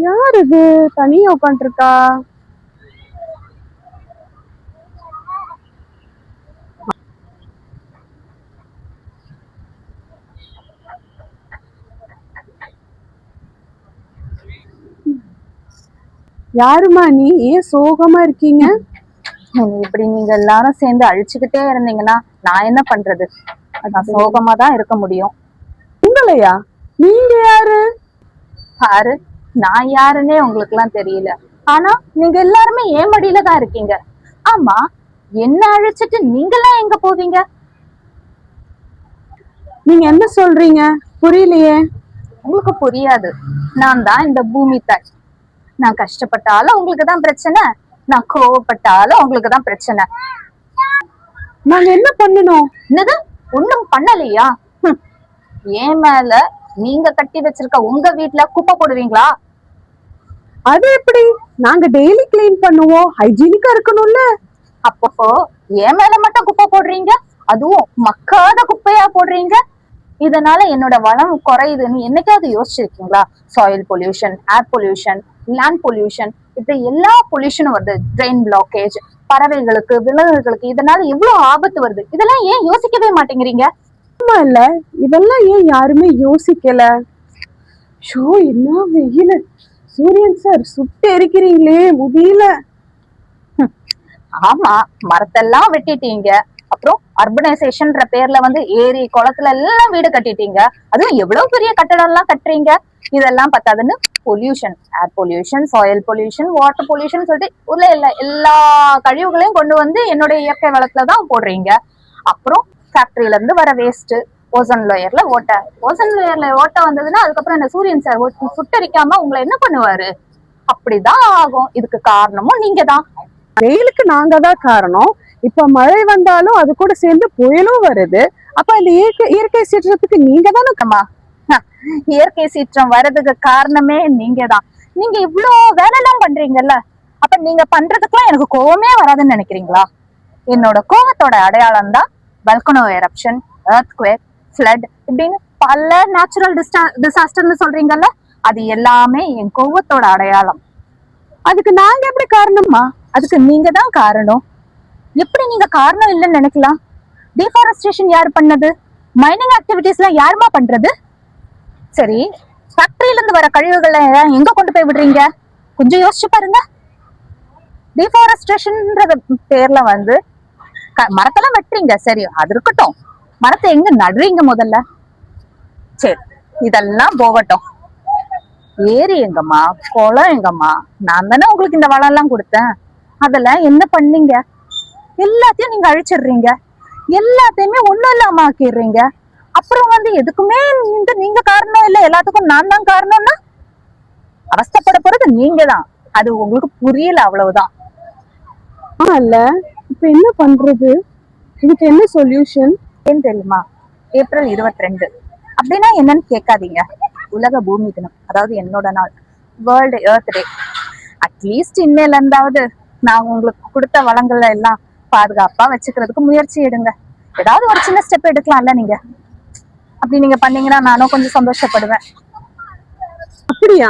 யார் இது தனியா உட்காந்துருக்கா? யாருமா நீ? ஏன் சோகமா இருக்கீங்க? இப்படி நீங்க எல்லாரும் சேர்ந்து அழிச்சுக்கிட்டே இருந்தீங்கன்னா நான் என்ன பண்றது? நான் சோகமா தான் இருக்க முடியும். உங்களையா? நீங்க யாரு? பாரு, நான் யாருன்னே உங்களுக்கு எல்லாம் தெரியல. ஆனா நீங்க எல்லாருமே ஏன் மடியில தான் இருக்கீங்க. ஆமா, என்ன அழிச்சிட்டு நீங்கெல்லாம் எங்க போவீங்க? நீங்க என்ன சொல்றீங்க? புரியலையே. உங்களுக்கு புரியாது. நான் தான் இந்த பூமி தாய். நான் கஷ்டப்பட்டாலும் உங்களுக்கு தான் பிரச்சனை, நான் கோவப்பட்டாலும் உங்களுக்கு தான் பிரச்சனை. நாங்க என்ன பண்ணணும்? என்னது? ஒண்ணும் பண்ணலையா? ஏன் மேல நீங்க கட்டி வச்சிருக்க உங்க வீட்டுல குப்பை போடுவீங்களா? அது எப்படி? நாங்க டெய்லி கிளீன் பண்ணுவோம், ஹைஜீனிக்கா இருக்கணும்ல. அப்போ ஏன் மேல மட்டும் குப்பை போடுறீங்க, அதுவும் மக்காத குப்பையா போடுறீங்க. இதனால என்னோட வளம் குறையுதுன்னு என்னைக்காவது யோசிச்சிருக்கீங்களா? Soil pollution, air pollution, land pollution, இப்படி எல்லா பொல்யூஷனும் வருது. ட்ரெயின் பிளாக்கேஜ், பறவைகளுக்கு, விலங்குகளுக்கு இதனால எவ்வளவு ஆபத்து வருது. இதெல்லாம் ஏன் யோசிக்கவே மாட்டேங்கிறீங்க? இல்ல, இதெல்லாம் ஏன் யாருமே யோசிக்கல? ஷோ, என்ன வெயில! சூரியன் சார், சுட்டு எரிக்கிறீங்களே, முடியல. ஆமா, மரத்தெல்லாம் வெட்டிட்டீங்க. அப்புறம் அர்பனைசேஷன்ன்ற பேர்ல வந்து ஏரி குளத்துல எல்லாம் வீடு கட்டிட்டீங்க. அதுவும் எவ்வளவு பெரிய கட்டடம் எல்லாம் கட்டுறீங்க. இதெல்லாம் பத்தாதுன்னு pollution, air pollution, soil pollution, water pollution சொல்லிட்டு உள்ள எல்லா கழிவுகளையும் கொண்டு வந்து என்னோட இயற்கை வளத்துலதான் போடுறீங்க. அப்புறம் ஃபேக்டரியில இருந்து வர வேஸ்ட், ஓசன் லேயர்ல ஓட்டை. ஓசன் லேயர்ல ஓட்டை வந்ததுன்னா அதுக்கப்புறம் இந்த சூரியன் சார் சுட்டரிக்காம உங்களை என்ன பண்ணுவாரு? அப்படிதான் ஆகும். இதுக்கு காரணமும் நீங்க தான். வெயிலுக்கு நாங்க தான் காரணம். இப்ப மழை வந்தாலும் அது கூட சேர்ந்து புயலும் வருது. அப்ப இந்த இயற்கை சீற்றத்துக்கு நீங்க தானே. இயற்கை சீற்றம் வர்றதுக்கு காரணமே நீங்க தான். நீங்க இவ்வளோ வேலை எல்லாம் பண்றீங்கல்ல, அப்ப நீங்க பண்றதுக்குலாம் எனக்கு கோவமே வராதுன்னு நினைக்கிறீங்களா? என்னோட கோவத்தோட அடையாளம் தான் வல்கனோ எரப்ஷன், எர்த்குவேக், ஃப்ளட் இப்படின்னு பல நேச்சுரல் டிசாஸ்டர்னு சொல்றீங்கல்ல, அது எல்லாமே என் கோவத்தோட அடையாளம். அதுக்கு நாங்க எப்படி காரணமா? அதுக்கு நீங்க தான் காரணம். எப்படி நீங்க காரணம் இல்லைன்னு நினைக்கலாம்? டிஃபாரஸ்டேஷன் யார் பண்ணது? மைனிங் ஆக்டிவிட்டிஸ் எல்லாம் யாருமா பண்றது? சரி, ஃபேக்டரியில இருந்து வர கழிவுகளை எங்க கொண்டு போய் விடுறீங்க? கொஞ்சம் யோசிச்சு பாருங்க. டிஃபாரஸ்டேஷன்ன்ற பேர்ல வந்து மரத்தெல்லாம் வெட்டுறீங்க. சரி, அது இருக்கட்டும். மரத்தை எங்க நடுறீங்க முதல்ல? சரி, இதெல்லாம் போகட்டும். ஏரி எங்கம்மா, குளம் எங்கம்மா? நான் தானே உங்களுக்கு இந்த வளம் எல்லாம் கொடுத்தேன். அதெல்லாம் என்ன பண்ணீங்க? எல்லாத்தையும் நீங்க அழிச்சிடுறீங்க. எல்லாத்தையுமே ஒண்ணும் இல்லாம ஆக்கிடுறீங்க. அப்புறம் வந்து எதுக்குமே நீங்க காரணம் இல்லை, எல்லாத்துக்கும் நான் தான் காரணம்னா அவஸ்தப்பட போறது நீங்க தான். அது உங்களுக்கு புரியல, அவ்வளவுதான். இல்ல, இப்ப என்ன பண்றது? இதுக்கு என்ன சொல்யூஷன்? ஏன் தெரியுமா? ஏப்ரல் 22 அப்படின்னா என்னன்னு கேட்காதீங்க. உலக பூமி தினம், அதாவது என்னோட நாள், வேர்ல்டு எர்த் டே. அட்லீஸ்ட் இன்னையில இருந்தாவது நான் உங்களுக்கு கொடுத்த வளங்கள்ல எல்லாம் பாதுகாப்பா வச்சுக்கிறதுக்கு முயற்சி எடுங்க. ஏதாவது ஒரு சின்ன ஸ்டெப் எடுக்கலாம்ல நீங்க. அப்படி நீங்க பண்ணீங்கன்னா நானும் கொஞ்சம் சந்தோஷப்படுவேன். அப்படியா?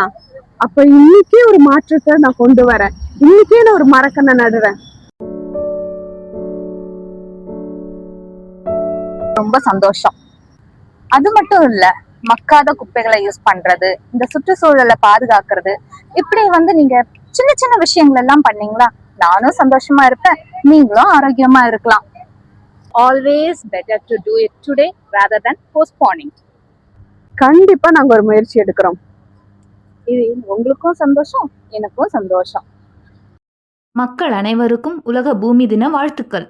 அப்ப இன்னைக்கே ஒரு மாற்றத்தை நான் கொண்டு வரேன். இன்னைக்கே நான் ஒரு மரக்கண்ணை நடுறேன். ரொம்ப சந்தோஷம். அது மட்டும் இல்ல, மக்காத குப்பைகளை யூஸ் பண்றது, இந்த சுற்றுச்சூழலை பாதுகாக்கிறது, இப்படி வந்து நீங்க சின்ன சின்ன விஷயங்கள் எல்லாம் பண்ணீங்களா நானும் சந்தோஷமா இருப்பேன், நீங்களும் ஆரோக்கியமா இருக்கலாம். Always better to do it today rather than postponing. கண்டிப்பா நாங்க ஒரு முயற்சி எடுக்கிறோம். இது உங்களுக்கும் சந்தோஷம், எனக்கும் சந்தோஷம். மக்கள் அனைவருக்கும் உலக பூமி தின வாழ்த்துக்கள்.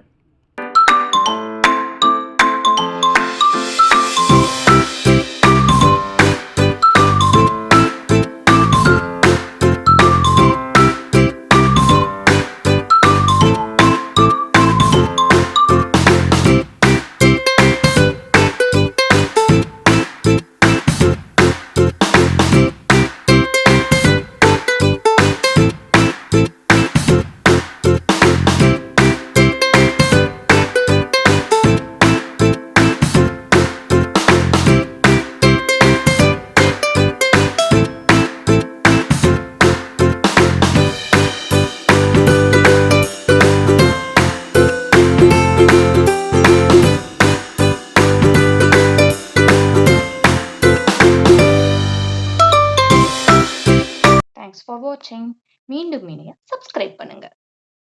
வாட்சிங். மீண்டும் இணைய சப்ஸ்கிரைப் பண்ணுங்க.